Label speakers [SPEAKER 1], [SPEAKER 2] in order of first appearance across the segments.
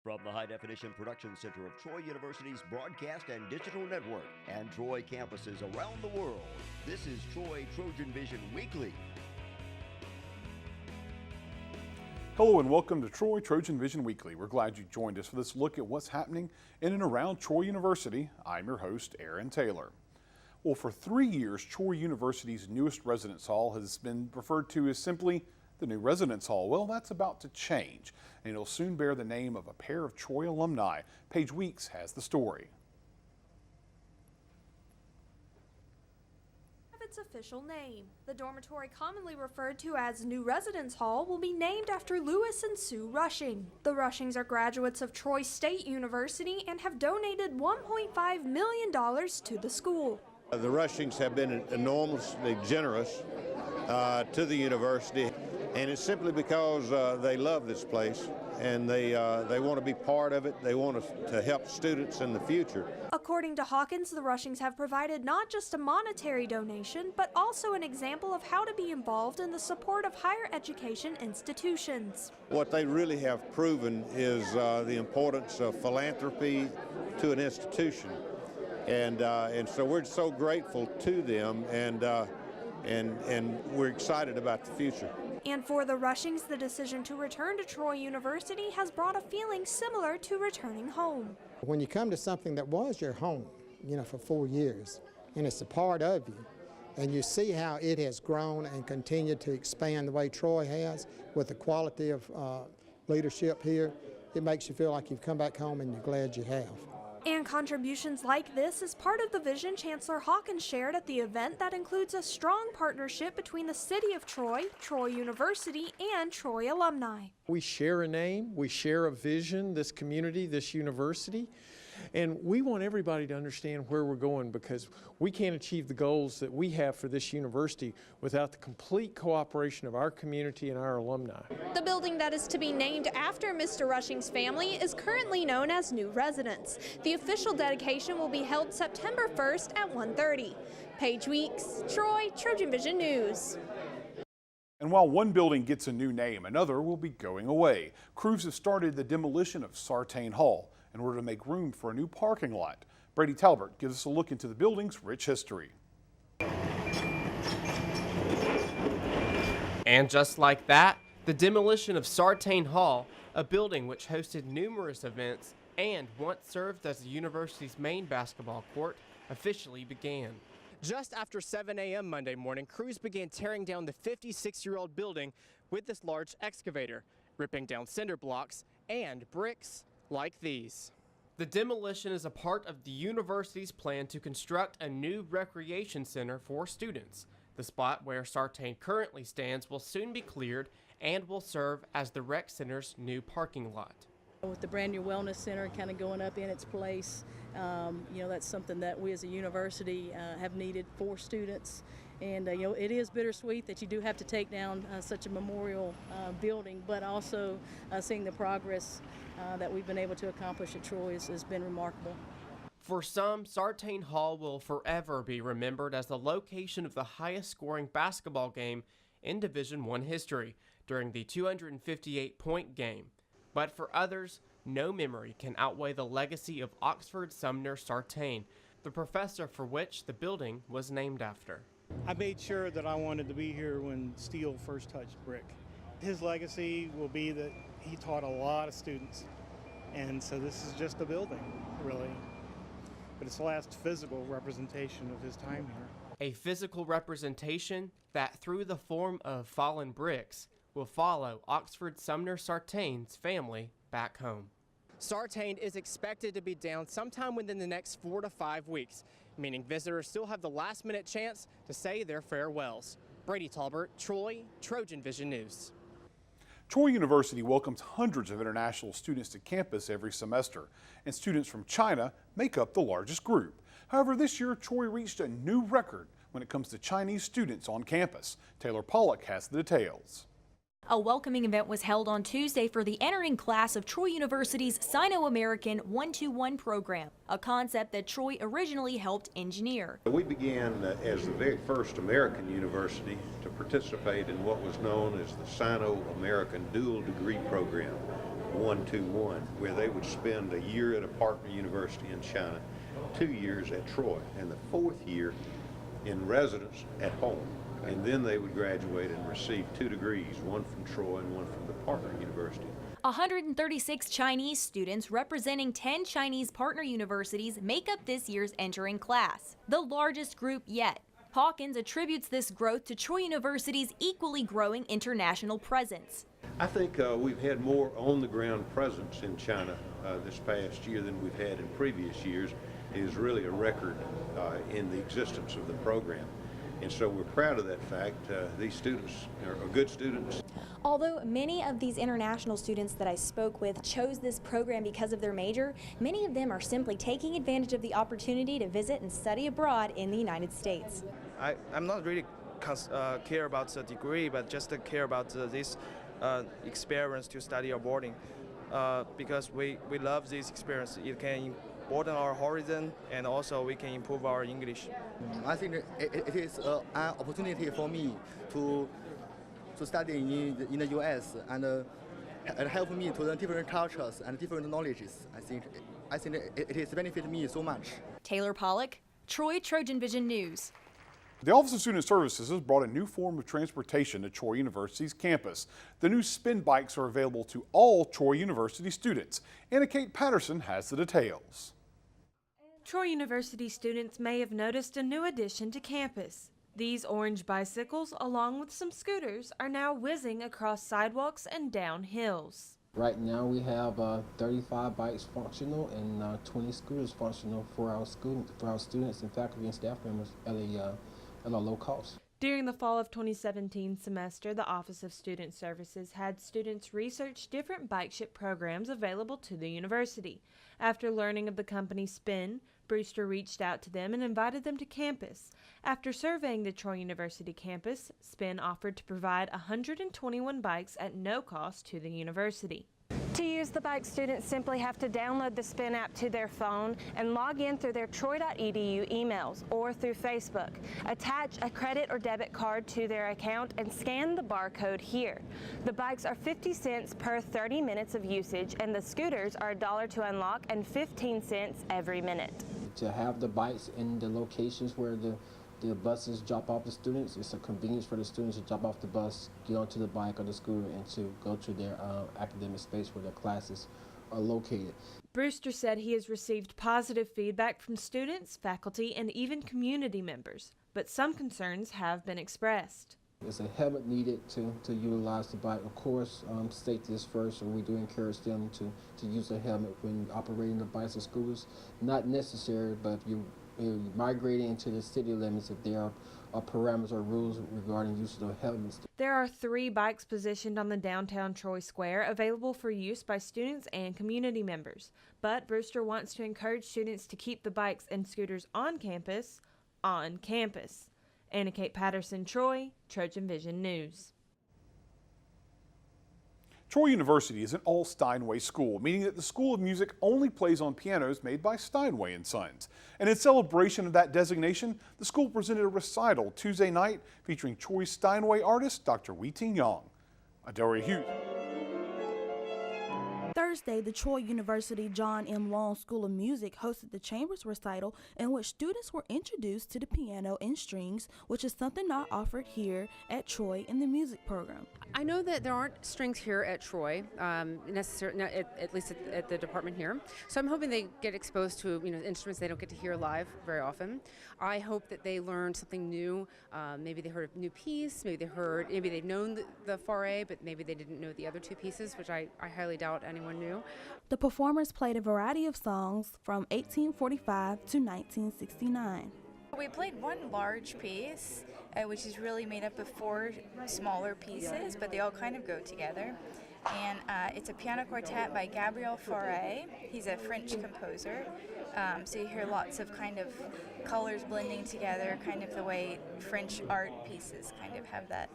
[SPEAKER 1] From the High Definition Production Center of Troy University's Broadcast and Digital Network and Troy campuses around the world, this is Troy TrojanVision Weekly.
[SPEAKER 2] Hello and welcome to Troy TrojanVision Weekly. We're glad you joined us for this look at what's happening in and around Troy University. I'm your host, Aaron Taylor. Well, for 3 years, Troy University's newest residence hall has been referred to as simply the new residence hall. Well, that's about to change, and it'll soon bear the name of a pair of Troy alumni. Paige Weeks has the story.
[SPEAKER 3] Its official name. The dormitory, commonly referred to as New Residence Hall, will be named after Lewis and Sue Rushing. The Rushings are graduates of Troy State University and have donated $1.5 million to the school.
[SPEAKER 4] The Rushings have been enormously generous to the university, and it's simply because they love this place and they want to be part of it. They want to help students in the future.
[SPEAKER 3] According to Hawkins, the Rushings have provided not just a monetary donation, but also an example of how to be involved in the support of higher education institutions.
[SPEAKER 4] What they really have proven is the importance of philanthropy to an institution, and so we're so grateful to them, and we're excited about the future.
[SPEAKER 3] And for the Rushings, the decision to return to Troy University has brought a feeling similar to returning home.
[SPEAKER 5] When you come to something that was your home, for 4 years, and it's a part of you, and you see how it has grown and continued to expand the way Troy has with the quality of leadership here, it makes you feel like you've come back home and you're glad you have.
[SPEAKER 3] And contributions like this is part of the vision Chancellor Hawkins shared at the event that includes a strong partnership between the City of Troy, Troy University, and Troy alumni.
[SPEAKER 6] We share a name, we share a vision, this community, this university, and we want everybody to understand where we're going, because we can't achieve the goals that we have for this university without the complete cooperation of our community and our alumni.
[SPEAKER 3] The building that is to be named after Mr. Rushing's family is currently known as New Residence. The official dedication will be held September 1st at 1:30. Paige Weeks, Troy TrojanVision News.
[SPEAKER 2] And while one building gets a new name, another will be going away. Crews have started the demolition of Sartain Hall in order to make room for a new parking lot. Brady Talbert gives us a look into the building's rich history.
[SPEAKER 7] And just like that, the demolition of Sartain Hall, a building which hosted numerous events and once served as the university's main basketball court, officially began. Just after 7 a.m. Monday morning, crews began tearing down the 56-year-old building with this large excavator, ripping down cinder blocks and bricks like these. The demolition is a part of the university's plan to construct a new recreation center for students. The spot where Sartain currently stands will soon be cleared and will serve as the rec center's new parking lot.
[SPEAKER 8] With the brand new wellness center kind of going up in its place, that's something that we as a university have needed for students. And it is bittersweet that you do have to take down such a memorial building, but also seeing the progress that we've been able to accomplish at Troy has been remarkable.
[SPEAKER 7] For some, Sartain Hall will forever be remembered as the location of the highest scoring basketball game in Division I history during the 258-point game. But for others, no memory can outweigh the legacy of Oxford Sumner Sartain, the professor for which the building was named after.
[SPEAKER 9] I made sure that I wanted to be here when steel first touched brick. His legacy will be that he taught a lot of students, and so this is just a building, really. But it's the last physical representation of his time here.
[SPEAKER 7] A physical representation that, through the form of fallen bricks, will follow Oxford Sumner Sartain's family back home. Sartain is expected to be down sometime within the next 4 to 5 weeks, meaning visitors still have the last-minute chance to say their farewells. Brady Talbert, Troy TrojanVision News.
[SPEAKER 2] Troy University welcomes hundreds of international students to campus every semester, and students from China make up the largest group. However, this year, Troy reached a new record when it comes to Chinese students on campus. Taylor Pollock has the details.
[SPEAKER 10] A welcoming event was held on Tuesday for the entering class of Troy University's Sino-American 1-2-1 program, a concept that Troy originally helped engineer.
[SPEAKER 4] We began as the very first American university to participate in what was known as the Sino-American dual degree program. 121, where they would spend a year at a partner university in China, 2 years at Troy, and the 4th year in residence at home. And then they would graduate and receive 2 degrees, one from Troy and one from the partner university.
[SPEAKER 10] 136 Chinese students representing 10 Chinese partner universities make up this year's entering class, the largest group yet. Hawkins attributes this growth to Troy University's equally growing international presence.
[SPEAKER 4] I think we've had more on-the-ground presence in China this past year than we've had in previous years. It is really a record in the existence of the program. And so we're proud of that fact. These students are good students.
[SPEAKER 10] Although many of these international students that I spoke with chose this program because of their major, many of them are simply taking advantage of the opportunity to visit and study abroad in the United States.
[SPEAKER 11] I'm not really care about the degree, but just care about this experience to study abroad, because we love this experience. It can broaden our horizon, and also we can improve our English.
[SPEAKER 12] I think it is an opportunity for me to study in the U.S. and help me to learn different cultures and different knowledges. I think it has benefited me so much.
[SPEAKER 10] Taylor Pollock, Troy TrojanVision News.
[SPEAKER 2] The Office of Student Services has brought a new form of transportation to Troy University's campus. The new spin bikes are available to all Troy University students. Anna Kate Patterson has the details.
[SPEAKER 13] Troy University students may have noticed a new addition to campus. These orange bicycles, along with some scooters, are now whizzing across sidewalks and down hills.
[SPEAKER 14] Right now we have 35 bikes functional and 20 scooters functional for our students and faculty and staff members at a low cost.
[SPEAKER 13] During the fall of 2017 semester, the Office of Student Services had students research different bike-ship programs available to the university. After learning of the company Spin, Brewster reached out to them and invited them to campus. After surveying the Troy University campus, Spin offered to provide 121 bikes at no cost to the university.
[SPEAKER 15] To use the bike, students simply have to download the Spin app to their phone and log in through their troy.edu emails or through Facebook. Attach a credit or debit card to their account and scan the barcode here. The bikes are 50 cents per 30 minutes of usage, and the scooters are $1 to unlock and 15 cents every minute.
[SPEAKER 14] To have the bikes in the locations where the buses drop off the students, it's a convenience for the students to drop off the bus, get onto the bike or the scooter, and to go to their academic space where their classes are located.
[SPEAKER 13] Brewster said he has received positive feedback from students, faculty, and even community members, but some concerns have been expressed.
[SPEAKER 14] There's a helmet needed to utilize the bike. Of course, safety is first, and we do encourage them to use a helmet when operating the bikes or scooters. Not necessary, but if you're migrating into the city limits, if there are parameters or rules regarding use of helmets.
[SPEAKER 13] There are 3 bikes positioned on the downtown Troy Square available for use by students and community members. But Brewster wants to encourage students to keep the bikes and scooters on campus. Anna Kate Patterson, Troy, TrojanVision News.
[SPEAKER 2] Troy University is an all-Steinway school, meaning that the School of Music only plays on pianos made by Steinway & Sons. And in celebration of that designation, the school presented a recital Tuesday night featuring Troy Steinway artist Dr. Wei-Ting Yang. Adelia Hughes.
[SPEAKER 16] Thursday, the Troy University John M. Long School of Music hosted the Chambers recital in which students were introduced to the piano and strings, which is something not offered here at Troy in the music program.
[SPEAKER 17] I know that there aren't strings here at Troy, necessarily, at least at the department here. So I'm hoping they get exposed to instruments they don't get to hear live very often. I hope that they learn something new. Maybe they heard a new piece. Maybe they've known the Fauré, but maybe they didn't know the other 2 pieces, which I highly doubt anyone knew.
[SPEAKER 16] The performers played a variety of songs from 1845 to 1969.
[SPEAKER 18] We played one large piece, which is really made up of 4 smaller pieces, but they all kind of go together. And it's a piano quartet by Gabriel Fauré. He's a French composer. So you hear lots of kind of colors blending together, kind of the way French art pieces kind of have that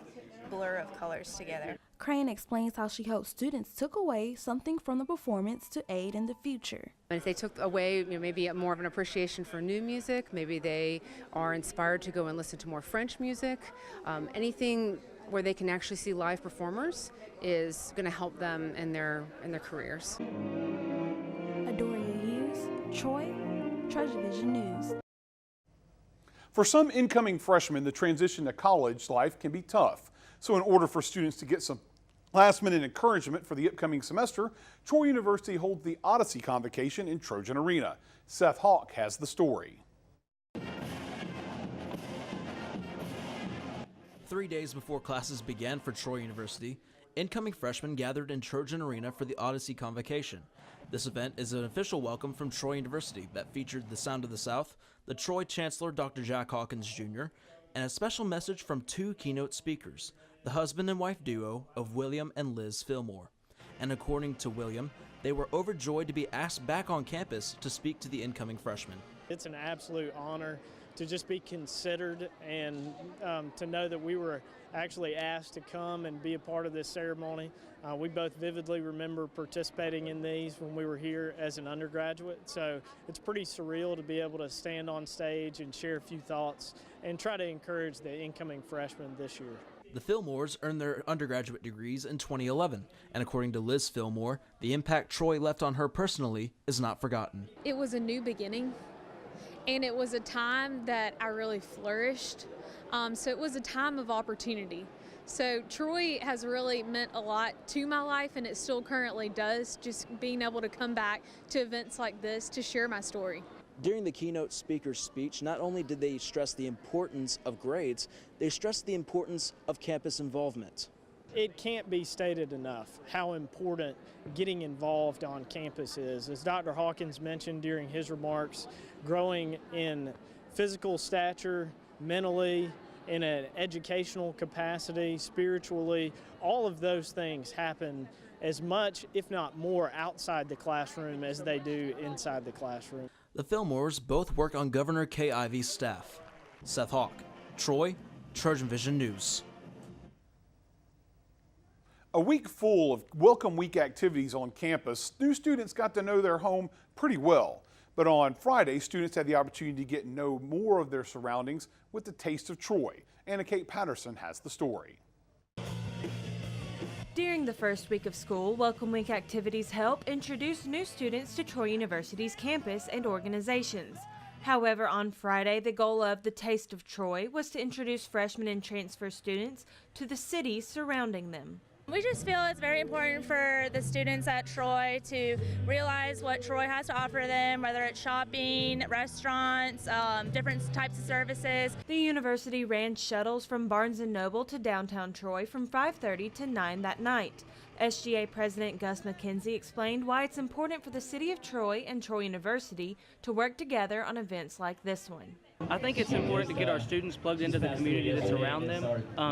[SPEAKER 18] blur of colors together.
[SPEAKER 16] Crane explains how she hopes students took away something from the performance to aid in the future.
[SPEAKER 17] And if they took away maybe more of an appreciation for new music, maybe they are inspired to go and listen to more French music, anything where they can actually see live performers is going to help them in their careers.
[SPEAKER 16] Adoria Hughes, Troy, TrojanVision News.
[SPEAKER 2] For some incoming freshmen, the transition to college life can be tough. So in order for students to get some last-minute encouragement for the upcoming semester, Troy University holds the Odyssey Convocation in Trojan Arena. Seth Hawk has the story.
[SPEAKER 19] 3 days before classes began for Troy University, incoming freshmen gathered in Trojan Arena for the Odyssey Convocation. This event is an official welcome from Troy University that featured the Sound of the South, the Troy Chancellor Dr. Jack Hawkins Jr., and a special message from two keynote speakers, the husband and wife duo of William and Liz Fillmore. And according to William, they were overjoyed to be asked back on campus to speak to the incoming freshmen.
[SPEAKER 9] It's an absolute honor to just be considered and to know that we were actually asked to come and be a part of this ceremony. We both vividly remember participating in these when we were here as an undergraduate, so it's pretty surreal to be able to stand on stage and share a few thoughts and try to encourage the incoming freshmen this year.
[SPEAKER 19] The Fillmores earned their undergraduate degrees in 2011, and according to Liz Fillmore, the impact Troy left on her personally is not forgotten.
[SPEAKER 20] It was a new beginning, and it was a time that I really flourished. So it was a time of opportunity. So Troy has really meant a lot to my life, and it still currently does, just being able to come back to events like this to share my story.
[SPEAKER 19] During the keynote speaker's speech, not only did they stress the importance of grades, they stressed the importance of campus involvement.
[SPEAKER 9] It can't be stated enough how important getting involved on campus is. As Dr. Hawkins mentioned during his remarks, growing in physical stature, mentally, in an educational capacity, spiritually, all of those things happen as much, if not more, outside the classroom as they do inside the classroom.
[SPEAKER 19] The Fillmores both work on Governor Kay Ivey's staff. Seth Hawk, Troy, TrojanVision News.
[SPEAKER 2] A week full of Welcome Week activities on campus, new students got to know their home pretty well. But on Friday, students had the opportunity to get to know more of their surroundings with the Taste of Troy. Anna Kate Patterson has the story.
[SPEAKER 13] During the first week of school, Welcome Week activities help introduce new students to Troy University's campus and organizations. However, on Friday, the goal of the Taste of Troy was to introduce freshmen and transfer students to the cities surrounding them.
[SPEAKER 21] We just feel it's very important for the students at Troy to realize what Troy has to offer them, whether it's shopping, restaurants, different types of services.
[SPEAKER 13] The university ran shuttles from Barnes & Noble to downtown Troy from 5:30 to 9 that night. SGA President Gus McKenzie explained why it's important for the city of Troy and Troy University to work together on events like this one.
[SPEAKER 22] I think it's important to get our students plugged into the community that's around them.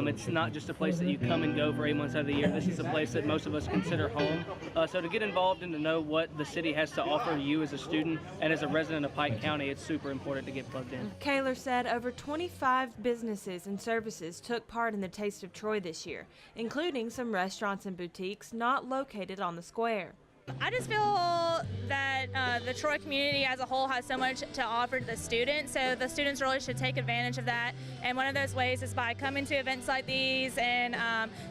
[SPEAKER 22] It's not just a place that you come and go for 8 months out of the year. This is a place that most of us consider home. So to get involved and to know what the city has to offer you as a student and as a resident of Pike County, it's super important to get plugged in.
[SPEAKER 13] Kaler said over 25 businesses and services took part in the Taste of Troy this year, including some restaurants and boutiques not located on the square.
[SPEAKER 21] I just feel that the Troy community as a whole has so much to offer to the students, so the students really should take advantage of that. And one of those ways is by coming to events like these and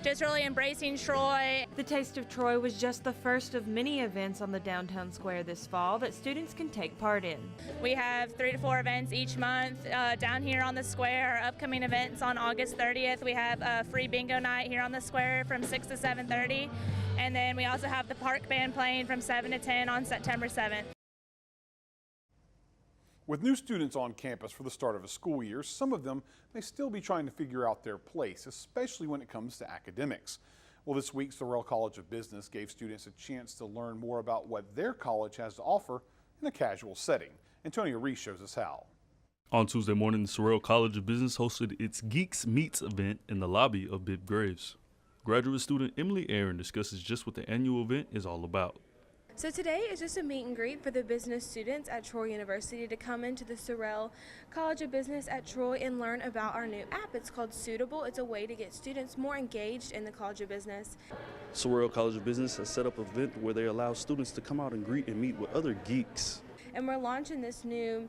[SPEAKER 21] just really embracing Troy.
[SPEAKER 13] The Taste of Troy was just the first of many events on the downtown square this fall that students can take part in.
[SPEAKER 21] We have 3 to 4 events each month down here on the square. Our upcoming events on August 30th, we have a free bingo night here on the square from 6 to 7:30. And then we also have the park band playing from 7 to 10 on September 7th.
[SPEAKER 2] With new students on campus for the start of a school year, some of them may still be trying to figure out their place, especially when it comes to academics. Well, this week, Sorrell College of Business gave students a chance to learn more about what their college has to offer in a casual setting. Antonio Reese shows us how.
[SPEAKER 23] On Tuesday morning, the Sorrell College of Business hosted its Geeks Meets event in the lobby of Bibb Graves. Graduate student Emily Aaron discusses just what the annual event is all about.
[SPEAKER 24] So today is just a meet and greet for the business students at Troy University to come into the Sorrell College of Business at Troy and learn about our new app. It's called Suitable. It's a way to get students more engaged in the College of Business.
[SPEAKER 23] Sorrell College of Business has set up an event where they allow students to come out and greet and meet with other geeks.
[SPEAKER 24] And we're launching this new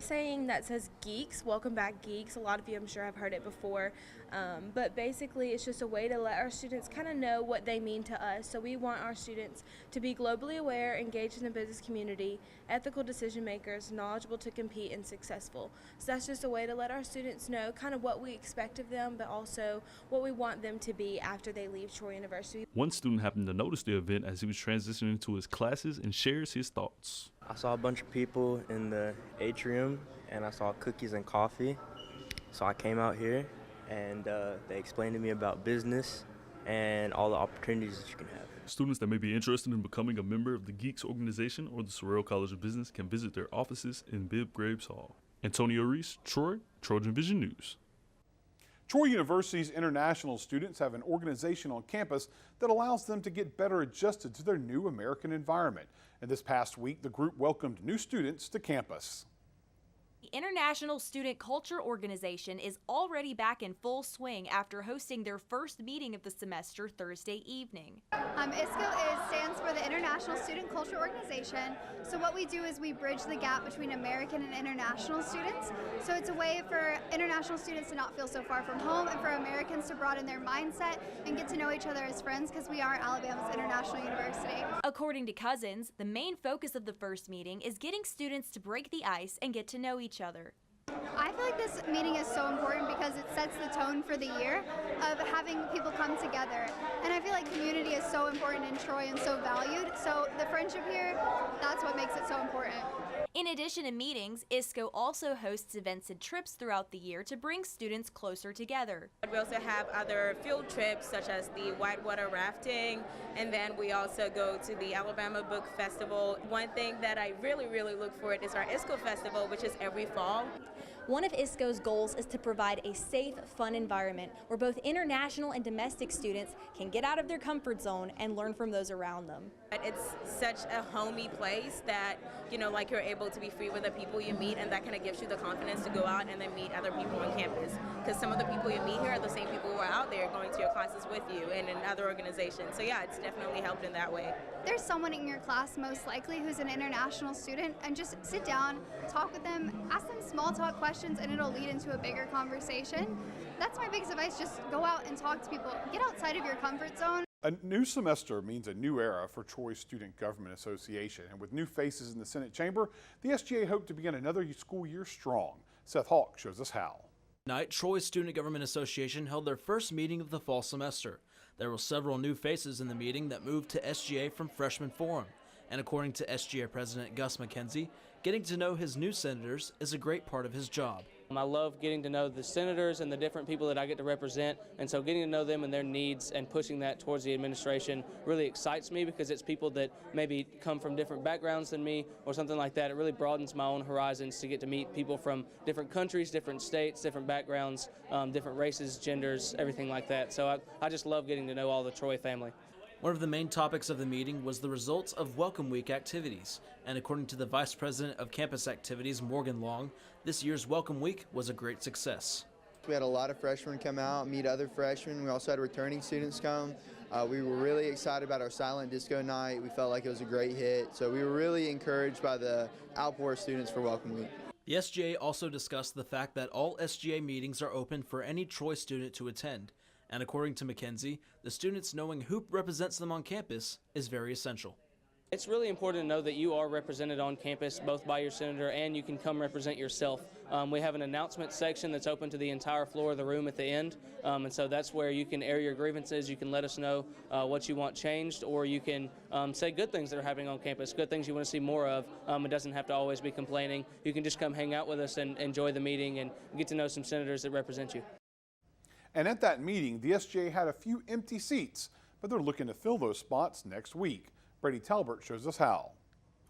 [SPEAKER 24] saying that says geeks. Welcome back, geeks. A lot of you, I'm sure, have heard it before. But basically, it's just a way to let our students kind of know what they mean to us. So we want our students to be globally aware, engaged in the business community, ethical decision makers, knowledgeable to compete, and successful. So that's just a way to let our students know kind of what we expect of them, but also what we want them to be after they leave Troy University.
[SPEAKER 23] One student happened to notice the event as he was transitioning to his classes and shares his thoughts.
[SPEAKER 1] I saw a bunch of people in the atrium and I saw cookies and coffee. So I came out here and they explained to me about business and all the opportunities that you can have.
[SPEAKER 23] Students that may be interested in becoming a member of the Geeks organization or the Sorrel College of Business can visit their offices in Bibb Graves Hall. Antonio Reese, Troy, Trojan Vision News.
[SPEAKER 2] Troy University's international students have an organization on campus that allows them to get better adjusted to their new American environment. And this past week, the group welcomed new students to campus.
[SPEAKER 10] The International Student Culture Organization is already back in full swing after hosting their first meeting of the semester Thursday evening.
[SPEAKER 3] ISCO stands for the International Student Culture Organization. So what we do is we bridge the gap between American and international students. So it's a way for international students to not feel so far from home and for Americans to broaden their mindset and get to know each other as friends because we are Alabama's international university.
[SPEAKER 10] According to Cousins, the main focus of the first meeting is getting students to break the ice and get to know each other.
[SPEAKER 3] I feel like this meeting is so important because it sets the tone for the year of having people come together. And I feel like community is so important in Troy and so valued. So the friendship here, that's what makes it so important.
[SPEAKER 10] In addition to meetings, ISCO also hosts events and trips throughout the year to bring students closer together.
[SPEAKER 5] We also have other field trips such as the whitewater rafting, and then we also go to the Alabama Book Festival. One thing that I really look forward is our ISCO Festival, which is every fall.
[SPEAKER 10] One of ISCO's goals is to provide a safe, fun environment where both international and domestic students can get out of their comfort zone and learn from those around them.
[SPEAKER 5] It's such a homey place that, like you're able to be free with the people you meet, and that kind of gives you the confidence to go out and then meet other people on campus. Because some of the people you meet here are the same people who are out there going to your classes with you and in other organizations. So yeah, it's definitely helped in that way.
[SPEAKER 3] There's someone in your class most likely who's an international student, and just sit down, talk with them, ask them small talk questions, and it'll lead into a bigger conversation. That's my biggest advice, just go out and talk to people. Get outside of your comfort zone.
[SPEAKER 2] A new semester means a new era for Troy Student Government Association, and with new faces in the Senate chamber, the SGA hope to begin another school year strong. Seth Hawk shows us how.
[SPEAKER 19] Tonight, Troy Student Government Association held their first meeting of the fall semester. There were several new faces in the meeting that moved to SGA from Freshman Forum, and according to SGA President Gus McKenzie, getting to know his new senators is a great part of his job.
[SPEAKER 22] I love getting to know the senators and the different people that I get to represent, and so getting to know them and their needs and pushing that towards the administration really excites me because it's people that maybe come from different backgrounds than me or something like that. It really broadens my own horizons to get to meet people from different countries, different states, different backgrounds, different races, genders, everything like that. So I just love getting to know all the Troy family.
[SPEAKER 19] One of the main topics of the meeting was the results of Welcome Week activities, and according to the Vice President of Campus Activities, Morgan Long, this year's Welcome Week was a great success.
[SPEAKER 6] We had a lot of freshmen come out, meet other freshmen. We also had returning students come. We were really excited about our silent disco night. We felt like it was a great hit, so we were really encouraged by the outpour of students for Welcome Week.
[SPEAKER 19] The SGA also discussed the fact that all SGA meetings are open for any Troy student to attend. And according to McKenzie, the students knowing who represents them on campus is very essential.
[SPEAKER 22] It's really important to know that you are represented on campus both by your senator and you can come represent yourself. We have an announcement section that's open to the entire floor of the room at the end, and so that's where you can air your grievances, you can let us know what you want changed, or you can say good things that are happening on campus, good things you want to see more of. It doesn't have to always be complaining. You can just come hang out with us and enjoy the meeting and get to know some senators that represent you.
[SPEAKER 2] And at that meeting, the SGA had a few empty seats, but they're looking to fill those spots next week. Brady Talbert shows us how.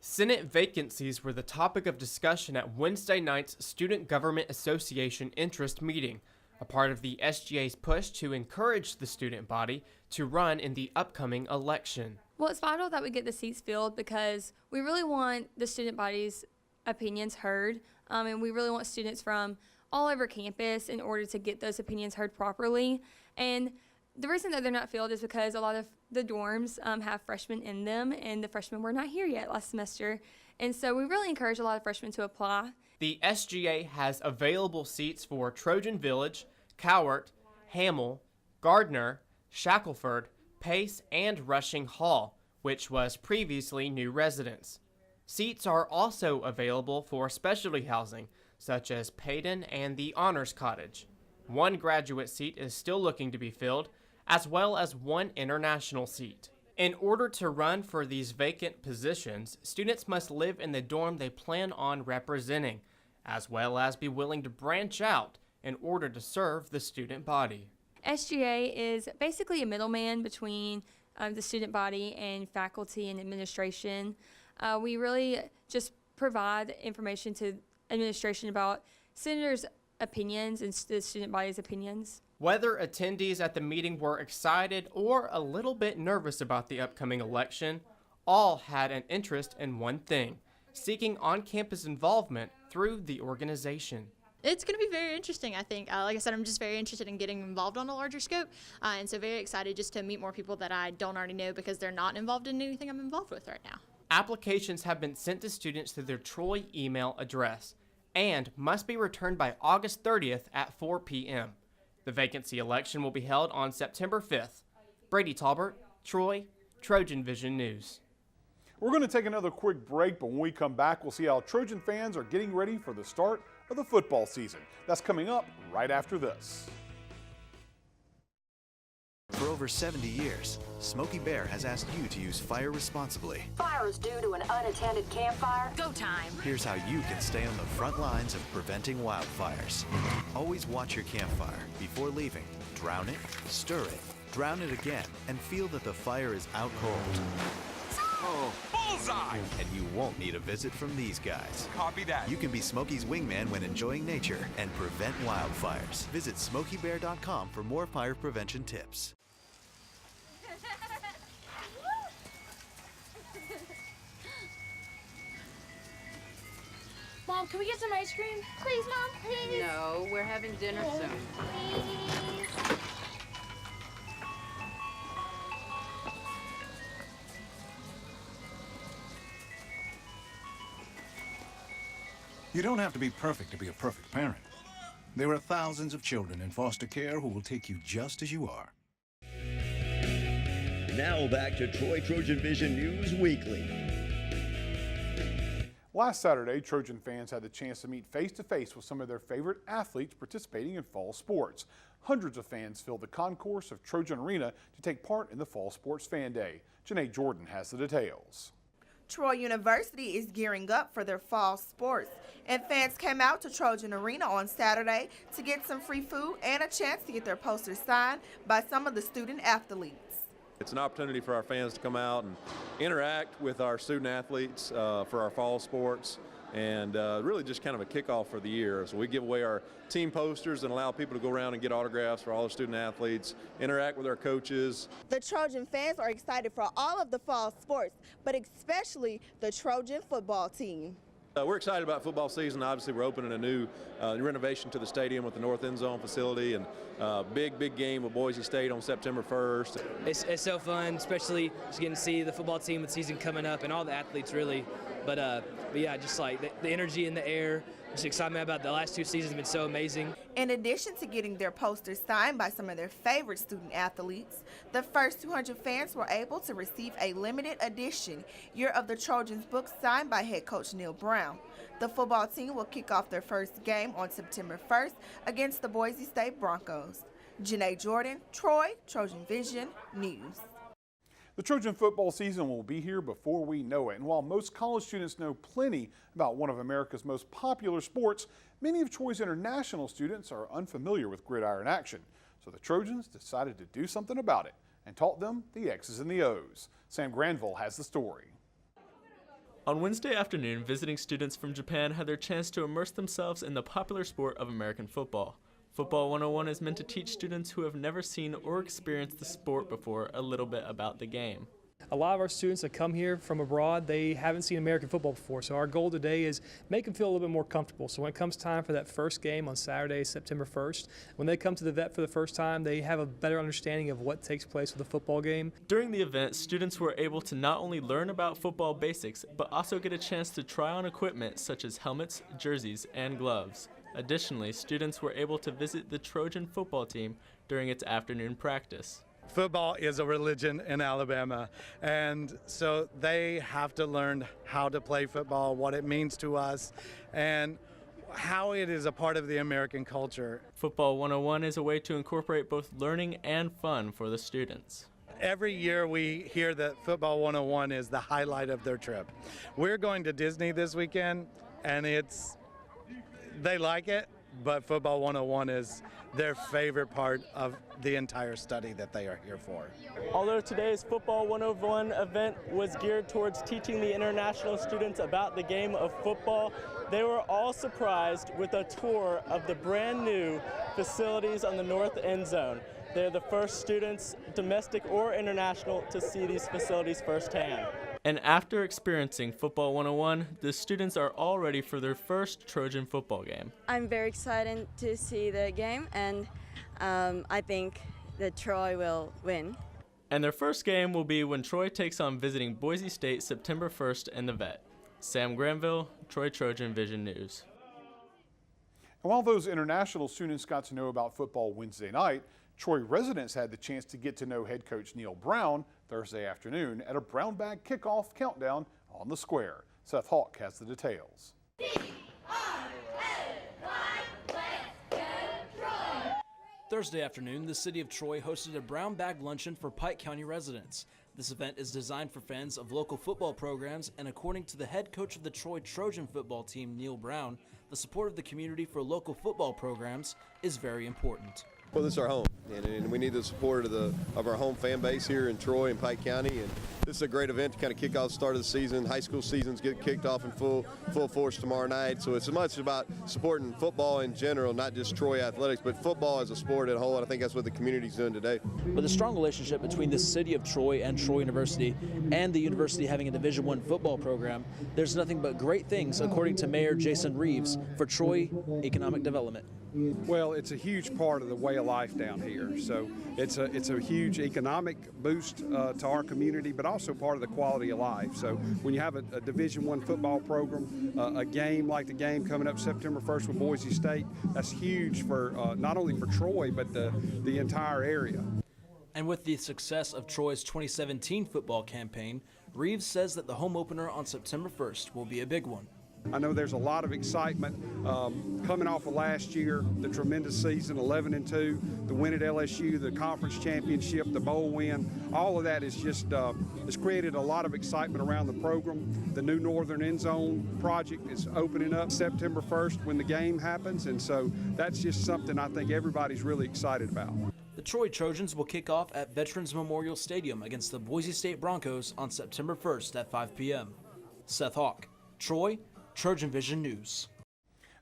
[SPEAKER 7] Senate vacancies were the topic of discussion at Wednesday night's Student Government Association interest meeting, a part of the SGA's push to encourage the student body to run in the upcoming election.
[SPEAKER 24] Well, it's vital that we get the seats filled because we really want the student body's opinions heard, and we really want students from all over campus in order to get those opinions heard properly. And the reason that they're not filled is because a lot of
[SPEAKER 4] the dorms have freshmen in them, and the freshmen were not here yet last semester. And so we really encourage a lot of freshmen to apply.
[SPEAKER 7] The SGA has available seats for Trojan Village, Cowart, Hamel, Gardner, Shackelford, Pace, and Rushing Hall, which was previously new residence. Seats are also available for specialty housing, such as Payton and the Honors Cottage. One graduate seat is still looking to be filled, as well as one international seat. In order to run for these vacant positions, students must live in the dorm they plan on representing, as well as be willing to branch out in order to serve the student body.
[SPEAKER 4] SGA is basically a middleman between the student body and faculty and administration. We really just provide information to administration about senators' opinions and the student body's opinions.
[SPEAKER 7] Whether attendees at the meeting were excited or a little bit nervous about the upcoming election, all had an interest in one thing: seeking on-campus involvement through the organization.
[SPEAKER 8] It's going to be very interesting, I think. Like I said, I'm just very interested in getting involved on a larger scope, and so very excited just to meet more people that I don't already know because they're not involved in anything I'm involved with right now.
[SPEAKER 7] Applications have been sent to students through their Troy email address and must be returned by August 30th at 4 p.m. The vacancy election will be held on September 5th. Brady Talbert, Troy, Trojan Vision News.
[SPEAKER 2] We're going to take another quick break, but when we come back, we'll see how Trojan fans are getting ready for the start of the football season. That's coming up right after this.
[SPEAKER 11] For over 70 years, Smokey Bear has asked you to use fire responsibly.
[SPEAKER 12] Fire is due to an unattended campfire. Go time.
[SPEAKER 11] Here's how you can stay on the front lines of preventing wildfires. Always watch your campfire before leaving. Drown it, stir it, drown it again, and feel that the fire is out cold.
[SPEAKER 25] Oh, bullseye!
[SPEAKER 11] And you won't need a visit from these guys.
[SPEAKER 25] Copy that.
[SPEAKER 11] You can be Smokey's wingman when enjoying nature and prevent wildfires. Visit SmokeyBear.com for more fire prevention tips.
[SPEAKER 24] Mom, can we get some ice cream?
[SPEAKER 26] Please, Mom, please.
[SPEAKER 27] No, we're having dinner soon.
[SPEAKER 26] Please.
[SPEAKER 28] You don't have to be perfect to be a perfect parent. There are thousands of children in foster care who will take you just as you are.
[SPEAKER 29] Now back to Troy Trojan Vision News Weekly.
[SPEAKER 2] Last Saturday, Trojan fans had the chance to meet face-to-face with some of their favorite athletes participating in fall sports. Hundreds of fans filled the concourse of Trojan Arena to take part in the Fall Sports Fan Day. Janae Jordan has the details.
[SPEAKER 30] Troy University is gearing up for their fall sports, and fans came out to Trojan Arena on Saturday to get some free food and a chance to get their posters signed by some of the student athletes.
[SPEAKER 31] It's an opportunity for our fans to come out and interact with our student athletes for our fall sports, and really just kind of a kickoff for the year. So we give away our team posters and allow people to go around and get autographs for all the student athletes, interact with our coaches.
[SPEAKER 30] The Trojan fans are excited for all of the fall sports, but especially the Trojan football team.
[SPEAKER 31] We're excited about football season. Obviously, we're opening a new renovation to the stadium with the North End Zone facility, and big game with Boise State on September 1st.
[SPEAKER 32] It's so fun, especially just getting to see the football team with season coming up and all the athletes really. But yeah, just like the energy in the air, just excitement about the last two seasons have been so amazing.
[SPEAKER 30] In addition to getting their posters signed by some of their favorite student athletes, the first 200 fans were able to receive a limited edition Year of the Trojans book signed by head coach Neil Brown. The football team will kick off their first game on September 1st against the Boise State Broncos. Janae Jordan, Troy, Trojan Vision News.
[SPEAKER 2] The Trojan football season will be here before we know it, and while most college students know plenty about one of America's most popular sports, many of Troy's international students are unfamiliar with gridiron action. So the Trojans decided to do something about it and taught them the X's and the O's. Sam Granville has the story.
[SPEAKER 33] On Wednesday afternoon, visiting students from Japan had their chance to immerse themselves in the popular sport of American football. Football 101 is meant to teach students who have never seen or experienced the sport before a little bit about the game.
[SPEAKER 1] A lot of our students that come here from abroad, they haven't seen American football before, so our goal today is make them feel a little bit more comfortable. So when it comes time for that first game on Saturday, September 1st, when they come to the vet for the first time, they have a better understanding of what takes place with a football game.
[SPEAKER 33] During the event, students were able to not only learn about football basics, but also get a chance to try on equipment such as helmets, jerseys, and gloves. Additionally, students were able to visit the Trojan football team during its afternoon practice.
[SPEAKER 5] Football is a religion in Alabama, and so they have to learn how to play football, what it means to us, and how it is a part of the American culture.
[SPEAKER 33] Football 101 is a way to incorporate both learning and fun for the students.
[SPEAKER 5] Every year we hear that Football 101 is the highlight of their trip. We're going to Disney this weekend, and they like it, but Football 101 is their favorite part of the entire study that they are here for.
[SPEAKER 9] Although today's Football 101 event was geared towards teaching the international students about the game of football, they were all surprised with a tour of the brand new facilities on the north end zone. They're the first students, domestic or international, to see these facilities firsthand.
[SPEAKER 33] And after experiencing Football 101, the students are all ready for their first Trojan football game.
[SPEAKER 10] I'm very excited to see the game, and I think that Troy will win.
[SPEAKER 33] And their first game will be when Troy takes on visiting Boise State September 1st in the vet. Sam Granville, Troy Trojan Vision News.
[SPEAKER 2] And while those international students got to know about football Wednesday night, Troy residents had the chance to get to know head coach Neil Brown Thursday afternoon at a brown bag kickoff countdown on the square. Seth Hawk has the details.
[SPEAKER 19] Thursday afternoon, the city of Troy hosted a brown bag luncheon for Pike County residents. This event is designed for fans of local football programs, and according to the head coach of the Troy Trojan football team, Neil Brown, the support of the community for local football programs is very important.
[SPEAKER 31] Well, this is our home, and we need the support of our home fan base here in Troy and Pike County. And this is a great event to kind of kick off the start of the season. High school seasons get kicked off in full force tomorrow night. So it's as much about supporting football in general, not just Troy athletics, but football as a sport as a whole. And I think that's what the community's doing today.
[SPEAKER 19] With a strong relationship between the city of Troy and Troy University, and the university having a Division I football program, there's nothing but great things, according to Mayor Jason Reeves, for Troy economic development.
[SPEAKER 13] Well, it's a huge part of the way of life down here. So it's a huge economic boost to our community, but also part of the quality of life. So when you have a Division I football program, a game like the game coming up September 1st with Boise State, that's huge for not only for Troy, but the entire area.
[SPEAKER 19] And with the success of Troy's 2017 football campaign, Reeves says that the home opener on September 1st will be a big one.
[SPEAKER 13] I know there's a lot of excitement coming off of last year, the tremendous season, 11-2, the win at LSU, the conference championship, the bowl win. All of that is just has created a lot of excitement around the program. The new Northern End Zone project is opening up September 1st when the game happens, and so that's just something I think everybody's really excited about.
[SPEAKER 19] The Troy Trojans will kick off at Veterans Memorial Stadium against the Boise State Broncos on September 1st at 5 p.m. Seth Hawk, Troy, Trojan Vision News.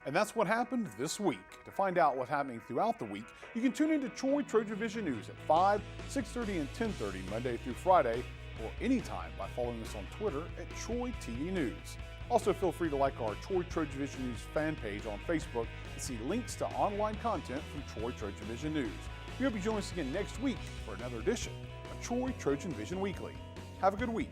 [SPEAKER 2] And that's what happened this week. To find out what's happening throughout the week, you can tune into Troy Trojan Vision News at 5, 6:30, and 10:30 Monday through Friday, or anytime by following us on Twitter at Troy TD News. Also, feel free to like our Troy Trojan Vision News fan page on Facebook and see links to online content from Troy Trojan Vision News. We hope you join us again next week for another edition of Troy Trojan Vision Weekly. Have a good week.